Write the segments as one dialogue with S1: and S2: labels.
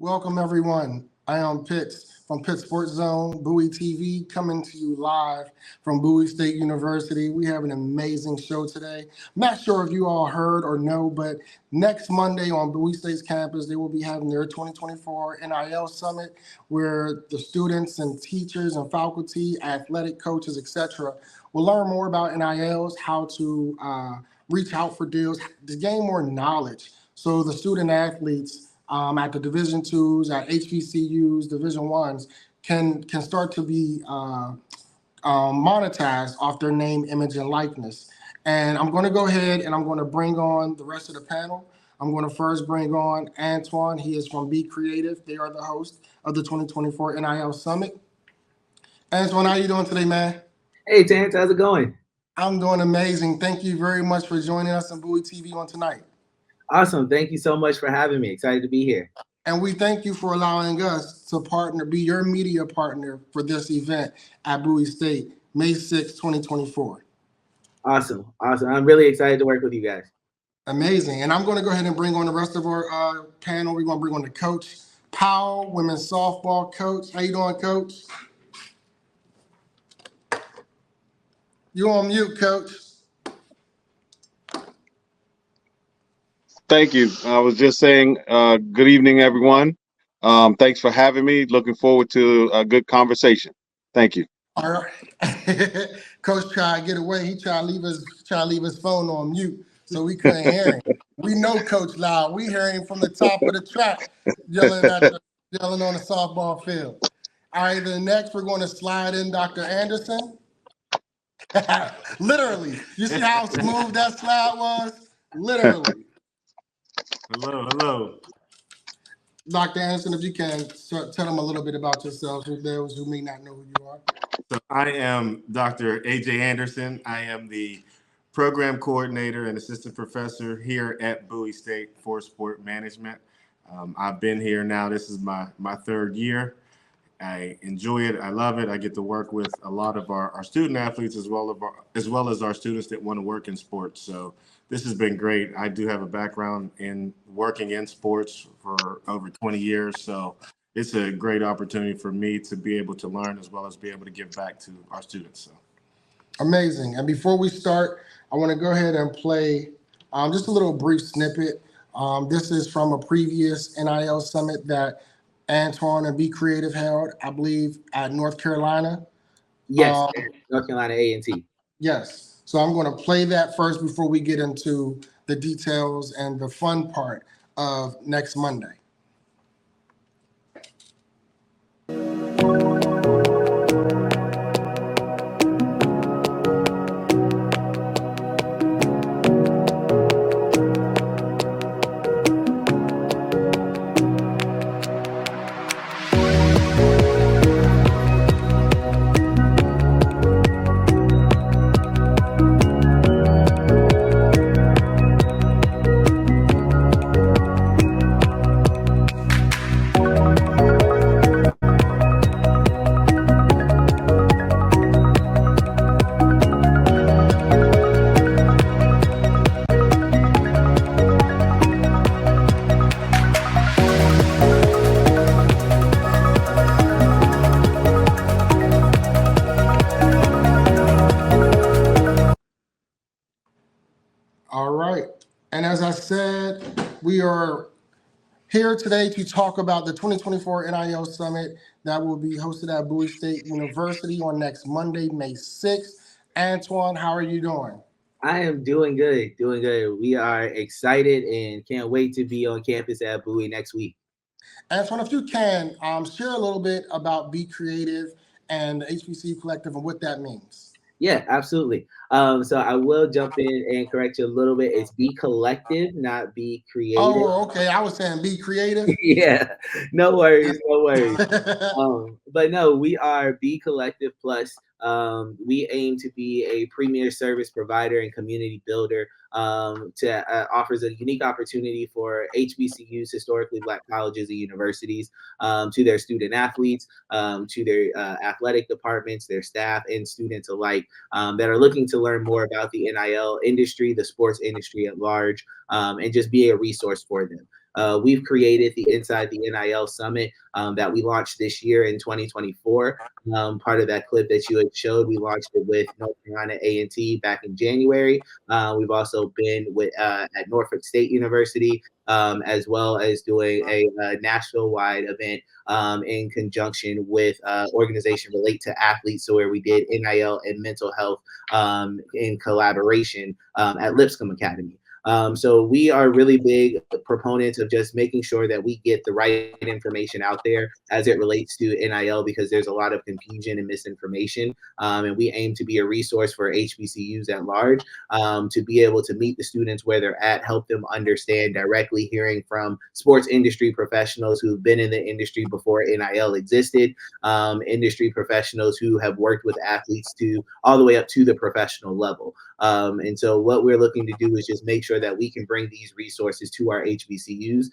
S1: Welcome, everyone. I am Pitts from Pitt Sports Zone, Bowie TV, coming to you live from Bowie State University. We have an amazing show today. Not sure if you all heard or know, but next Monday on Bowie State's campus, they will be having their 2024 NIL Summit, where the students and teachers and faculty, athletic coaches, etc., will learn more about NILs, how to reach out for deals, to gain more knowledge. So the student athletes at the Division twos, at HBCUs, Division ones, can start to be monetized off their name, image, and likeness. And I'm going to go ahead and I'm going to bring on the rest of the panel. I'm going to first bring on Antoine. He is from Be Creative. They are the host of the 2024 NIL Summit. Antoine, how you doing today, man?
S2: Hey, Terrence, how's it going?
S1: I'm doing amazing. Thank you very much for joining us on Bowie TV on tonight.
S2: Awesome. Thank you so much for having me. Excited to be here.
S1: And we thank you for allowing us to be your media partner for this event at Bowie State, May 6, 2024.
S2: Awesome. I'm really excited to work with you guys.
S1: Amazing. And I'm going to go ahead and bring on the rest of our panel. We're going to bring on the coach, Powell, women's softball coach. How you doing, coach? You on mute, coach.
S3: Thank you. I was just saying, good evening, everyone. Thanks for having me. Looking forward to a good conversation. Thank you.
S1: All right. Coach tried to get away. He tried to leave his phone on mute, so we couldn't hear him. We know Coach loud. We hear him from the top of the track yelling on the softball field. All right, then next we're going to slide in Dr. Anderson. Literally. You see how smooth that slide was? Literally.
S4: Hello.
S1: Dr. Anderson, if you can tell them a little bit about yourself for those who may not know who you are.
S4: So I am Dr. AJ Anderson. I am the program coordinator and assistant professor here at Bowie State for sport management. I've been here now. This is my third year. I enjoy it. I love it. I get to work with a lot of our student athletes as well as our students that want to work in sports. So this has been great. I do have a background in working in sports for over 20 years. So it's a great opportunity for me to be able to learn as well as be able to give back to our students. So
S1: amazing. And before we start, I want to go ahead and play just a little brief snippet. This is from a previous NIL summit that Antoine and Be Creative held, I believe, at North Carolina.
S2: Yes, North Carolina A&T.
S1: Yes. So I'm going to play that first before we get into the details and the fun part of next Monday. All right. And as I said, we are here today to talk about the 2024 NIL Summit that will be hosted at Bowie State University on next Monday, May 6th. Antoine, how are you doing?
S2: I am doing good. We are excited and can't wait to be on campus at Bowie next week.
S1: Antoine, if you can, share a little bit about Be Creative and the HBCU Collective and what that means.
S2: Yeah, absolutely. So I will jump in and correct you a little bit. It's Be Collective, not Be Creative.
S1: Oh, okay. I was saying Be Creative.
S2: Yeah, no worries. But no, we are Be Collective Plus. We aim to be a premier service provider and community builder to offers a unique opportunity for HBCUs, historically Black colleges and universities, to their student athletes, to their athletic departments, their staff, and students alike that are looking to learn more about the NIL industry, the sports industry at large, and just be a resource for them. we've created the Inside the NIL Summit that we launched this year in 2024. Part of that clip that you had showed, we launched it with North Carolina A&T back in January. We've also been with at Norfolk State University, as well as doing a Nashville-wide event in conjunction with organization Relate to Athletes, so where we did NIL and mental health in collaboration at Lipscomb Academy. So we are really big proponents of just making sure that we get the right information out there as it relates to NIL, because there's a lot of confusion and misinformation. And we aim to be a resource for HBCUs at large, to be able to meet the students where they're at, help them understand directly, hearing from sports industry professionals who've been in the industry before NIL existed, industry professionals who have worked with athletes to all the way up to the professional level. And so what we're looking to do is just make sure that we can bring these resources to our HBCUs,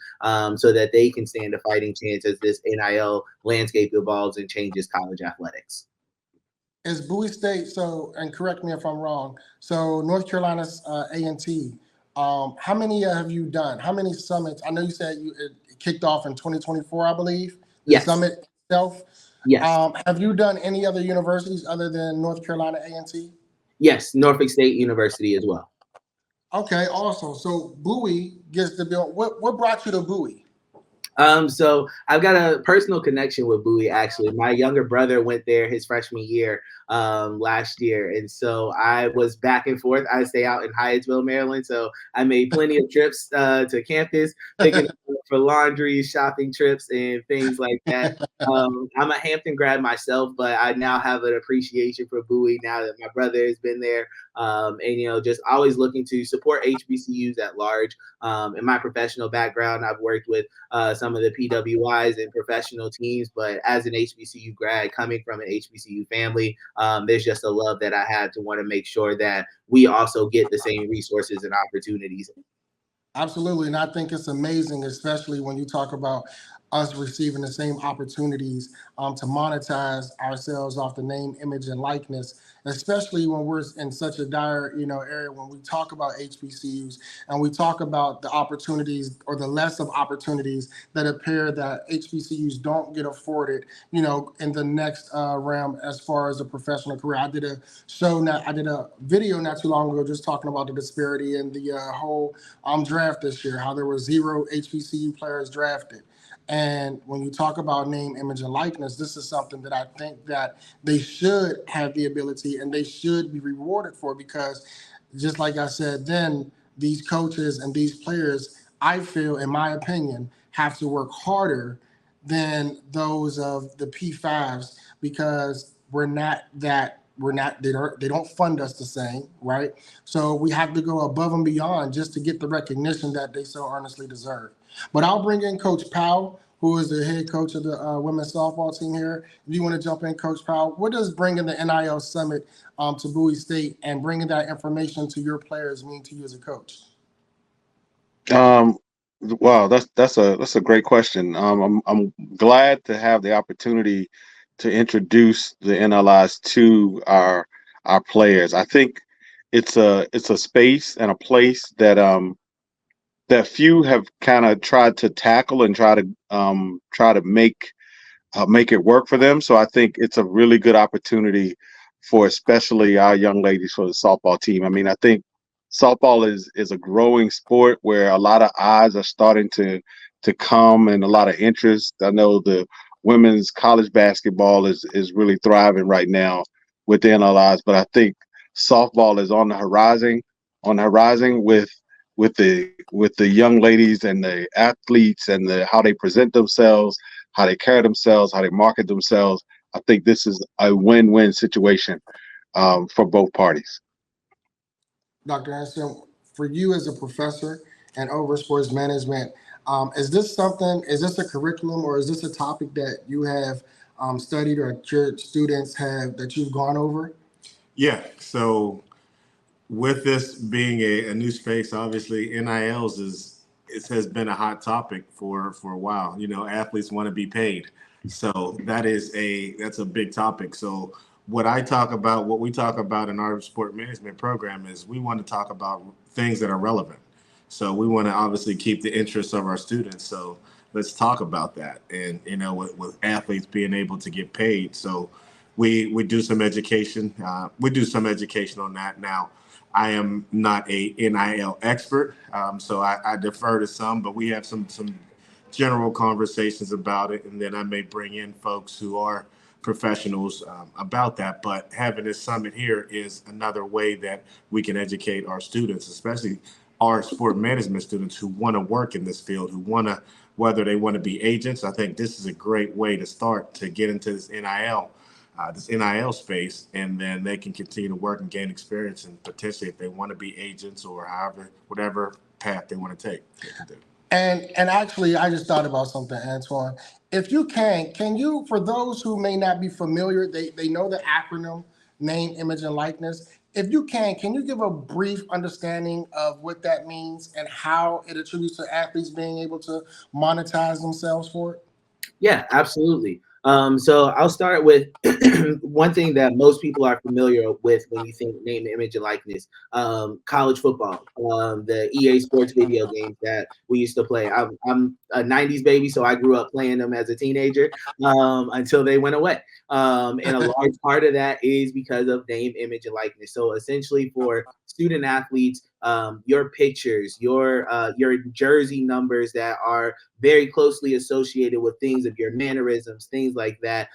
S2: so that they can stand a fighting chance as this NIL landscape evolves and changes college athletics.
S1: Is Bowie State, so, and correct me if I'm wrong, so North Carolina's A&T, how many have you done? How many summits? I know you said it kicked off in 2024, I believe, the
S2: Yes.
S1: summit itself.
S2: Yes.
S1: Have you done any other universities other than North Carolina A&T?
S2: Yes, Norfolk State University as well.
S1: Okay, awesome. So Bowie gets the bill. What brought you to Bowie?
S2: So I've got a personal connection with Bowie, actually. My younger brother went there his freshman year last year. And so I was back and forth. I stay out in Hyattsville, Maryland. So I made plenty of trips to campus, picking up for laundry, shopping trips, and things like that. I'm a Hampton grad myself, but I now have an appreciation for Bowie now that my brother has been there. And, just always looking to support HBCUs at large. In my professional background, I've worked with some of the PWIs and professional teams, but as an HBCU grad coming from an HBCU family, there's just a love that I have to want to make sure that we also get the same resources and opportunities.
S1: Absolutely. And I think it's amazing, especially when you talk about us receiving the same opportunities to monetize ourselves off the name, image, and likeness, especially when we're in such a dire, area when we talk about HBCUs and we talk about the opportunities or the less of opportunities that appear that HBCUs don't get afforded, in the next realm as far as a professional career. I did a video not too long ago just talking about the disparity in the whole draft this year, how there were 0 HBCU players drafted. And when you talk about name, image, and likeness, this is something that I think that they should have the ability and they should be rewarded for, because just like I said, then these coaches and these players, I feel, in my opinion, have to work harder than those of the P5s, because they don't fund us the same, right? So we have to go above and beyond just to get the recognition that they so earnestly deserve. But I'll bring in Coach Powell, who is the head coach of the women's softball team here. If you want to jump in, Coach Powell, what does bringing the NIL Summit to Bowie State and bringing that information to your players mean to you as a coach?
S3: Wow, that's a great question. I'm glad to have the opportunity to introduce the NLIs to our players. I think it's a space and a place that that few have kind of tried to tackle and try to make it work for them. So I think it's a really good opportunity for especially our young ladies for the softball team. I mean, I think softball is a growing sport where a lot of eyes are starting to come and a lot of interest. I know the women's college basketball is really thriving right now with the NLIs, but I think softball is on the horizon with the young ladies and the athletes and how they present themselves, how they carry themselves, how they market themselves. I think this is a win-win situation for both parties.
S1: Dr. Anderson, for you as a professor and over sports management, is this a curriculum or is this a topic that you have studied or your students that you've gone over?
S4: Yeah, so with this being a new space, obviously NILs has been a hot topic for a while. Athletes want to be paid, so that's a big topic. So what we talk about in our sport management program is we want to talk about things that are relevant. So we want to obviously keep the interests of our students. So let's talk about that. And with athletes being able to get paid, so we do some education. We do some education on that. Now, I am not a NIL expert, so I defer to some, but we have some general conversations about it, and then I may bring in folks who are professionals about that. But having this summit here is another way that we can educate our students, especially our sport management students who want to work in this field, who want to, whether they want to be agents. I think this is a great way to start to get into this NIL space, and then they can continue to work and gain experience, and potentially if they want to be agents or whatever path they want to take, they can do.
S1: And actually, I just thought about something, Antoine. If you can you, for those who may not be familiar, they know the acronym name, image, and likeness. If you can you give a brief understanding of what that means and how it attributes to athletes being able to monetize themselves for it?
S2: Yeah, absolutely. So I'll start with one thing that most people are familiar with when you think name, image, and likeness. College football, the EA Sports video games that we used to play. I'm a '90s baby, so I grew up playing them as a teenager until they went away. And a large part of that is because of name, image, and likeness. So essentially, for student athletes, your pictures, your jersey numbers that are very closely associated with things of your mannerisms, things like that.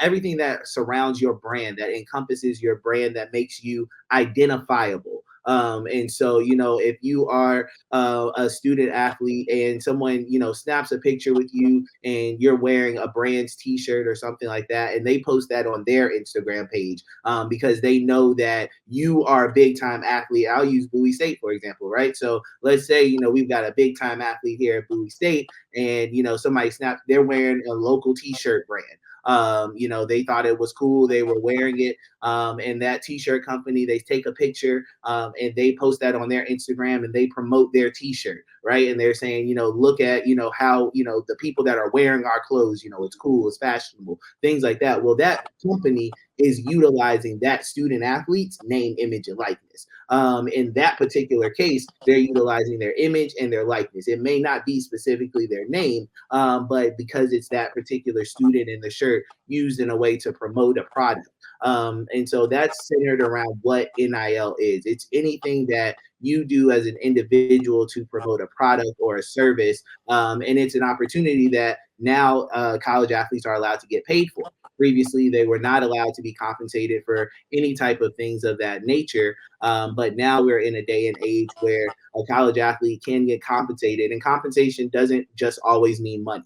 S2: Everything that surrounds your brand, that encompasses your brand, that makes you identifiable. And so, if you are a student athlete and someone, snaps a picture with you and you're wearing a brand's t-shirt or something like that, and they post that on their Instagram page because they know that you are a big time athlete. I'll use Bowie State, for example, right? So let's say, we've got a big time athlete here at Bowie State, and somebody snapped, they're wearing a local t-shirt brand. They thought it was cool, they were wearing it, and that t-shirt company, they take a picture and they post that on their Instagram and they promote their t-shirt, right? And they're saying, look at how the people that are wearing our clothes, it's cool, it's fashionable, things like that. Well, that company is utilizing that student athlete's name, image, and likeness. In that particular case, they're utilizing their image and their likeness. It may not be specifically their name, but because it's that particular student in the shirt used in a way to promote a product. And so that's centered around what NIL is. It's anything that you do as an individual to promote a product or a service. And it's an opportunity that now college athletes are allowed to get paid for. Previously, they were not allowed to be compensated for any type of things of that nature. But now we're in a day and age where a college athlete can get compensated, and compensation doesn't just always mean money.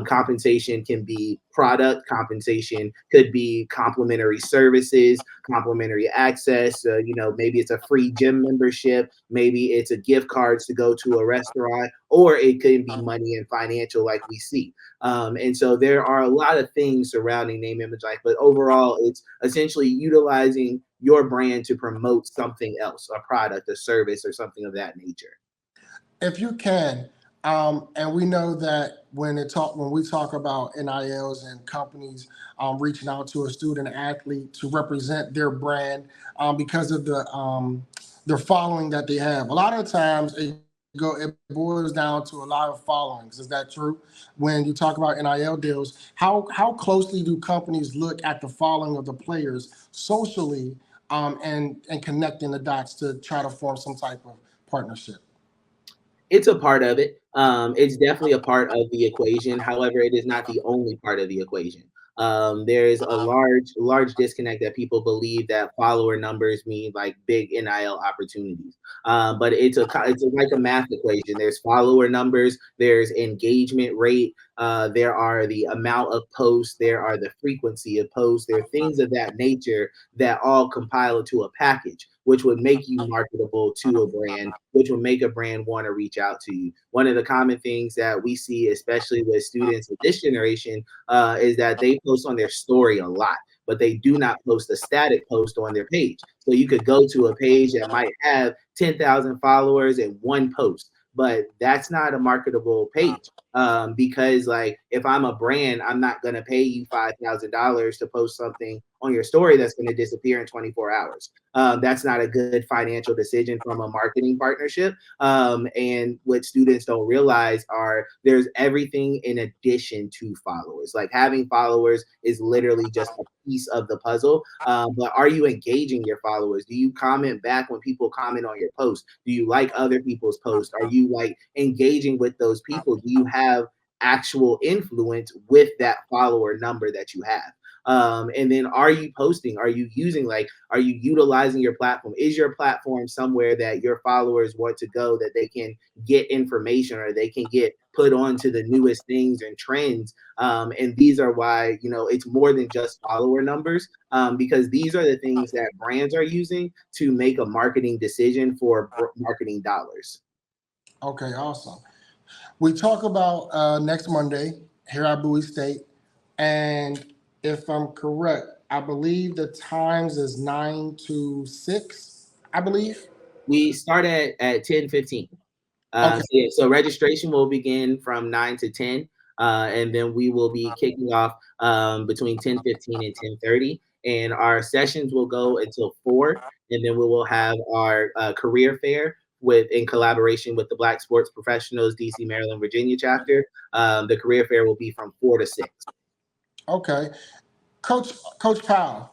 S2: Compensation can be product, compensation could be complimentary services, complimentary access. Maybe it's a free gym membership, maybe it's a gift cards to go to a restaurant, or it could be money and financial like we see. And so there are a lot of things surrounding name, image, life, but overall, it's essentially utilizing your brand to promote something else, a product, a service, or something of that nature.
S1: If you can, and we know that when we talk about NILs and companies reaching out to a student athlete to represent their brand because of their following that they have, a lot of times it boils down to a lot of followings. Is that true? When you talk about NIL deals, how closely do companies look at the following of the players socially and connecting the dots to try to form some type of partnership?
S2: It's a part of it. It's definitely a part of the equation. However, it is not the only part of the equation. There is a large disconnect that people believe that follower numbers mean like big NIL opportunities. But it's like a math equation. There's follower numbers, there's engagement rate, there are the amount of posts, there are the frequency of posts, there are things of that nature that all compile into a package, which would make you marketable to a brand, which would make a brand want to reach out to you. One of the common things that we see, especially with students of this generation, is that they post on their story a lot, but they do not post a static post on their page. So you could go to a page that might have 10,000 followers and one post, but that's not a marketable page. Because like if I'm a brand, I'm not gonna pay you $5,000 to post something on your story that's going to disappear in 24 hours. That's not a good financial decision from a marketing partnership. And what students don't realize are there's everything in addition to followers. Like having followers is literally just a piece of the puzzle. But are you engaging your followers? Do you comment back when people comment on your post? Do you like other people's posts? Are you like engaging with those people? Do you have actual influence with that follower number that you have? And then are you posting? Are you using, like, are you utilizing your platform? Is your platform somewhere that your followers want to go, that they can get information or they can get put onto the newest things and trends? And these are why, you know, it's more than just follower numbers, because these are the things that brands are using to make a marketing decision for marketing dollars.
S1: Okay, awesome. We talk about next Monday here at Bowie State, and if I'm correct, I believe the times is 9 to 6, I believe.
S2: We start at 10:15.
S1: Okay.
S2: So registration will begin from 9 to 10, and then we will be kicking off between 10:15 and 10:30. And our sessions will go until 4, and then we will have our career fair in collaboration with the Black Sports Professionals DC, Maryland, Virginia chapter. The career fair will be from 4 to 6.
S1: Okay. Coach Powell,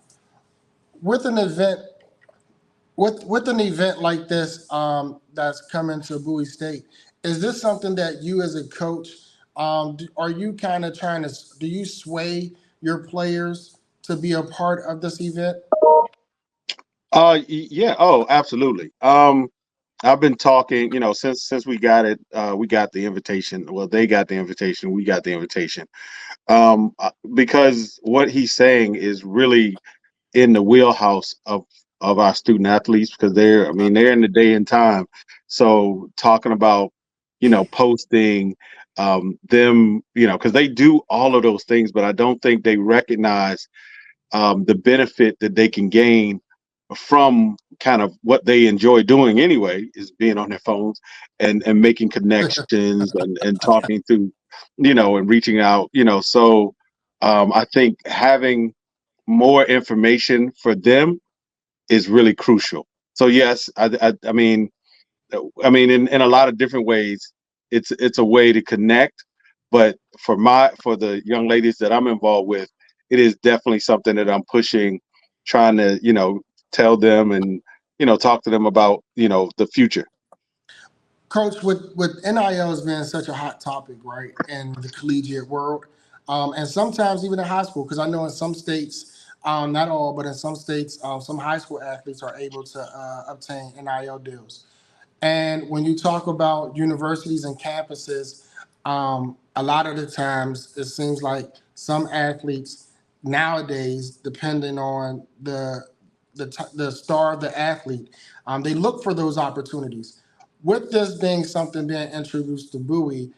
S1: with an event with an event like this that's coming to Bowie State, is this something that you as a coach, are you kind of trying to, do you sway your players to be a part of this event?
S3: Yeah. Oh, absolutely. I've been talking, you know, since we got it, we got the invitation. Well, they got the invitation, we got the invitation. Because what he's saying is really in the wheelhouse of our student athletes, because they're in the day and time. So talking about, you know, posting them, you know, because they do all of those things, but I don't think they recognize the benefit that they can gain from kind of what they enjoy doing anyway, is being on their phones and making connections and talking to, you know, and reaching out, you know. So I think having more information for them is really crucial. So yes, I mean, in a lot of different ways, it's a way to connect. But for the young ladies that I'm involved with, it is definitely something that I'm pushing, trying to, you know, tell them and, you know, talk to them about, you know, the future.
S1: Coach, with NILs being such a hot topic, right, in the collegiate world, and sometimes even in high school, because I know in some states, not all, but in some states, some high school athletes are able to obtain NIL deals. And when you talk about universities and campuses, a lot of the times it seems like some athletes nowadays, depending on the star of the athlete, they look for those opportunities. With this being something being introduced to Bowie,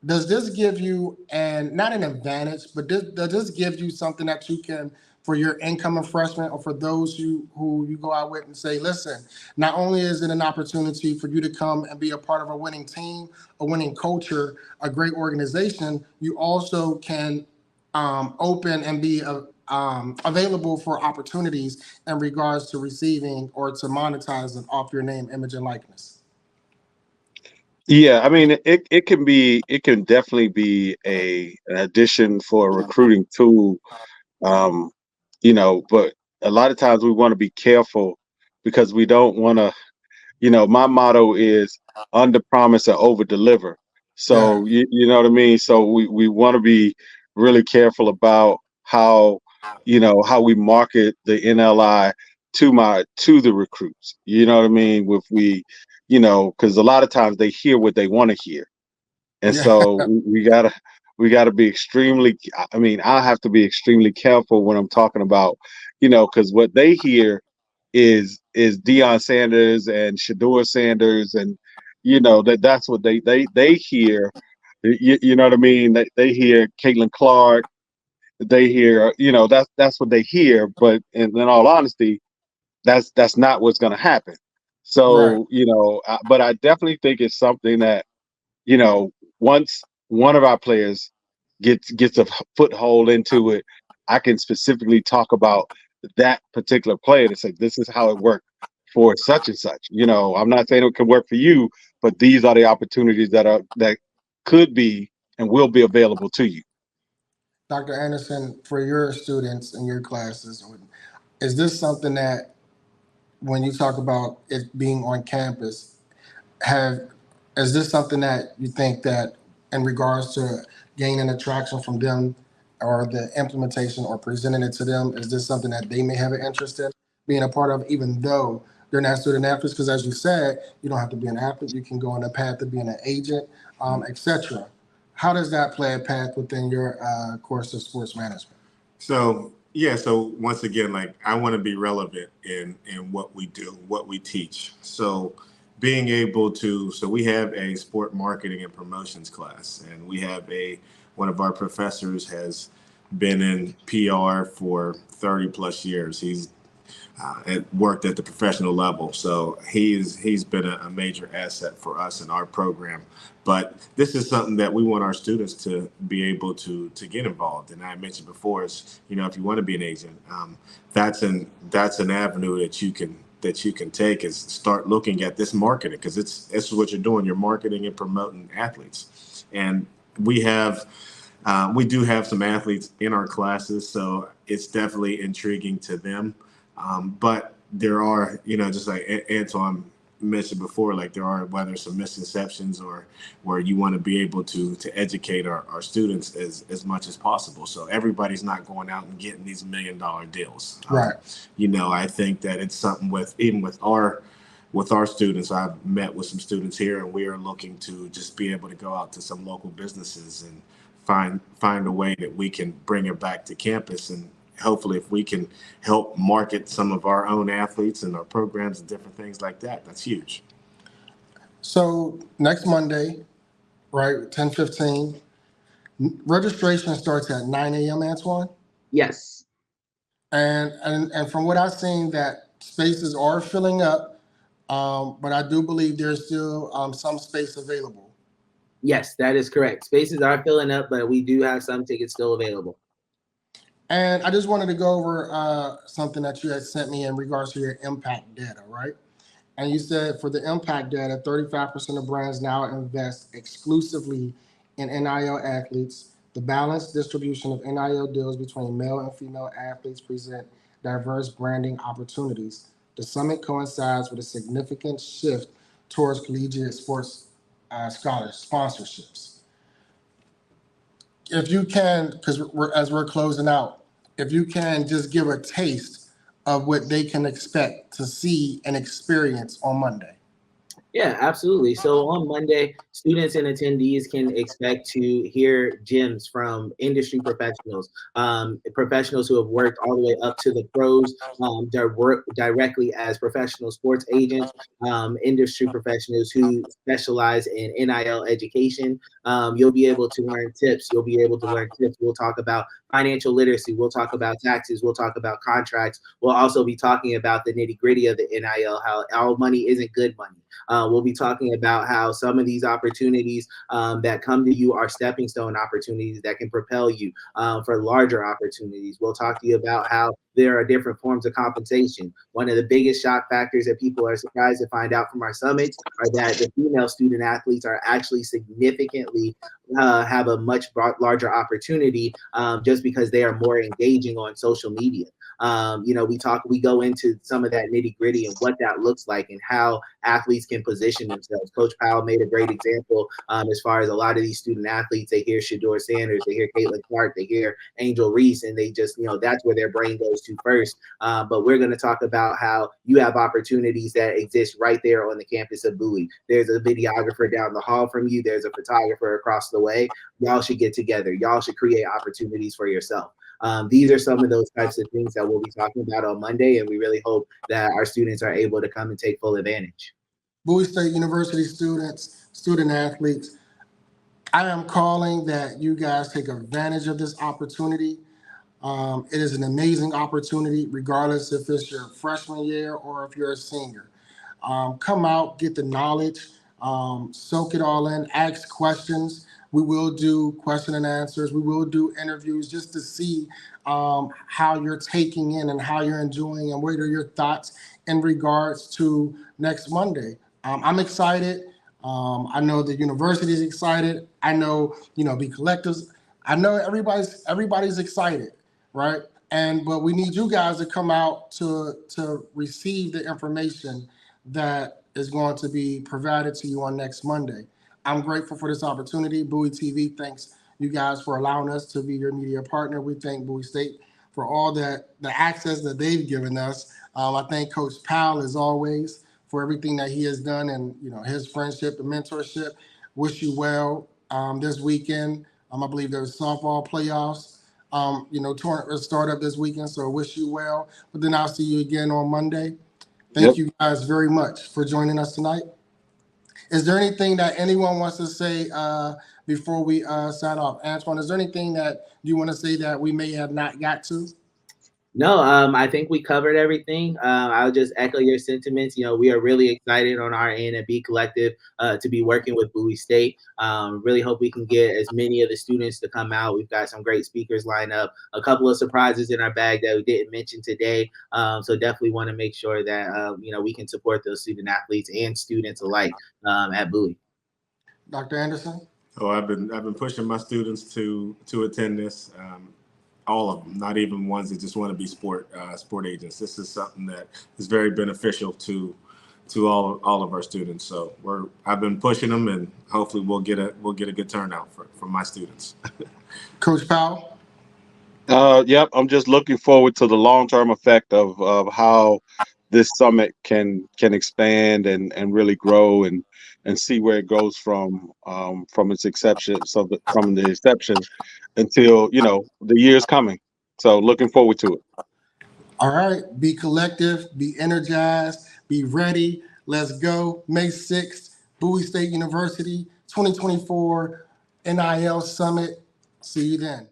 S1: does this give you, and not an advantage, but does this give you something that you can, for your incoming freshmen or for those who you go out with and say, listen, not only is it an opportunity for you to come and be a part of a winning team, a winning culture, a great organization, you also can open and be available for opportunities in regards to receiving or to monetizing off your name, image, and likeness.
S3: Yeah, I mean, it can definitely be an addition for a recruiting tool. Um, you know, but a lot of times we want to be careful because we don't want to, you know, my motto is under promise and over deliver.
S1: Yeah.
S3: So you know what I mean? So we want to be really careful about how, you know, how we market the NLI to the recruits. You know what I mean? If we, you know, because a lot of times they hear what they want to hear. And
S1: Yeah.
S3: so we gotta be extremely, I mean, I have to be extremely careful when I'm talking about, you know, because what they hear is Deion Sanders and Shador Sanders, and you know that's what they hear. You know what I mean? They hear Caitlin Clark. They hear, you know, that's what they hear. But in all honesty, that's not what's going to happen.
S1: Right.
S3: So you know, but I definitely think it's something that, you know, once one of our players gets a foothold into it, I can specifically talk about that particular player to say, this is how it worked for such and such. I'm not saying it could work for you, but these are the opportunities that could be and will be available to you.
S1: Dr. Anderson, for your students in your classes, is this something that when you talk about it being on campus, is this something that you think that in regards to gaining attraction from them or the implementation or presenting it to them, is this something that they may have an interest in being a part of, even though they're not student athletes? Because as you said, you don't have to be an athlete. You can go on a path to being an agent, etc. How does that play a path within your course of sports management?
S4: So yeah, so once again, like I want to be relevant in what we do, what we teach. So being able to, so we have a sport marketing and promotions class, and we have one of our professors has been in PR for 30 plus years. He's worked at the professional level, so he's been a major asset for us in our program. But this is something that we want our students to be able to get involved. And I mentioned before, is if you want to be an agent, that's an avenue that you can take, is start looking at this marketing, because it's what you're doing. You're marketing and promoting athletes, and we do have some athletes in our classes, so it's definitely intriguing to them. But there are, just like Antoine mentioned before, like there are whether some misconceptions or where you want to be able to educate our students as much as possible. So everybody's not going out and getting these $1 million deals.
S1: Right.
S4: I think that it's something even with our students. I've met with some students here, and we are looking to just be able to go out to some local businesses and find a way that we can bring it back to campus. And hopefully if we can help market some of our own athletes and our programs and different things like that, that's huge.
S1: So next Monday, right, 10:15, registration starts at 9 a.m., Antoine?
S2: Yes.
S1: And from what I've seen, that spaces are filling up, but I do believe there's still some space available.
S2: Yes, that is correct. Spaces are filling up, but we do have some tickets still available.
S1: And I just wanted to go over something that you had sent me in regards to your impact data, right? And you said for the impact data, 35% of brands now invest exclusively in NIL athletes. The balanced distribution of NIL deals between male and female athletes present diverse branding opportunities. The summit coincides with a significant shift towards collegiate sports scholars sponsorships. If you can, because as we're closing out, if you can just give a taste of what they can expect to see and experience on Monday.
S2: Yeah, absolutely. So on Monday, students and attendees can expect to hear gems from industry professionals, professionals who have worked all the way up to the pros, directly as professional sports agents, industry professionals who specialize in NIL education. You'll be able to learn tips. We'll talk about financial literacy. We'll talk about taxes. We'll talk about contracts. We'll also be talking about the nitty gritty of the NIL, how all money isn't good money. We'll be talking about how some of these opportunities that come to you are stepping stone opportunities that can propel you for larger opportunities. We'll talk to you about how there are different forms of compensation. One of the biggest shock factors that people are surprised to find out from our summits are that the female student athletes are actually significantly have a much larger opportunity just because they are more engaging on social media. We go into some of that nitty gritty and what that looks like and how athletes can position themselves. Coach Powell made a great example as far as a lot of these student athletes, they hear Shador Sanders, they hear Caitlin Clark, they hear Angel Reese, and they just, that's where their brain goes to first. But we're going to talk about how you have opportunities that exist right there on the campus of Bowie. There's a videographer down the hall from you. There's a photographer across the way. Y'all should get together. Y'all should create opportunities for yourself. These are some of those types of things that we'll be talking about on Monday, and we really hope that our students are able to come and take full advantage.
S1: Bowie State University students, student athletes, I am calling that you guys take advantage of this opportunity. It is an amazing opportunity, regardless if it's your freshman year or if you're a senior. Come out, get the knowledge, soak it all in, ask questions. We will do question and answers. We will do interviews just to see how you're taking in and how you're enjoying and what are your thoughts in regards to next Monday. I'm excited. I know the university is excited. I know, Be Collectives. I know everybody's excited, right? But we need you guys to come out to receive the information that is going to be provided to you on next Monday. I'm grateful for this opportunity. Bowie TV thanks you guys for allowing us to be your media partner. We thank Bowie State for all the access that they've given us. I thank Coach Powell, as always, for everything that he has done and his friendship and mentorship. Wish you well this weekend. I believe there's softball playoffs. Tournament start up this weekend, so wish you well. But then I'll see you again on Monday. Thank you guys very much for joining us tonight. Is there anything that anyone wants to say before we sign off? Antoine, is there anything that you want to say that we may have not got to?
S2: No, I think we covered everything. I'll just echo your sentiments. We are really excited on our end at Be Collective to be working with Bowie State. Really hope we can get as many of the students to come out. We've got some great speakers lined up, a couple of surprises in our bag that we didn't mention today. So definitely want to make sure that, we can support those student athletes and students alike at Bowie.
S1: Dr. Anderson?
S4: Oh, I've been pushing my students to attend this. All of them, not even ones that just want to be sport agents. This is something that is very beneficial to all of our students. So I've been pushing them, and hopefully we'll get a good turnout from my students.
S1: Coach Powell?
S3: Yep, I'm just looking forward to the long-term effect of how this summit can expand and really grow and see where it goes from its inception, from the inception until the year's coming. So looking forward to it.
S1: All right, be collective, be energized, be ready. Let's go. May 6th, Bowie State University 2024 NIL Summit. See you then.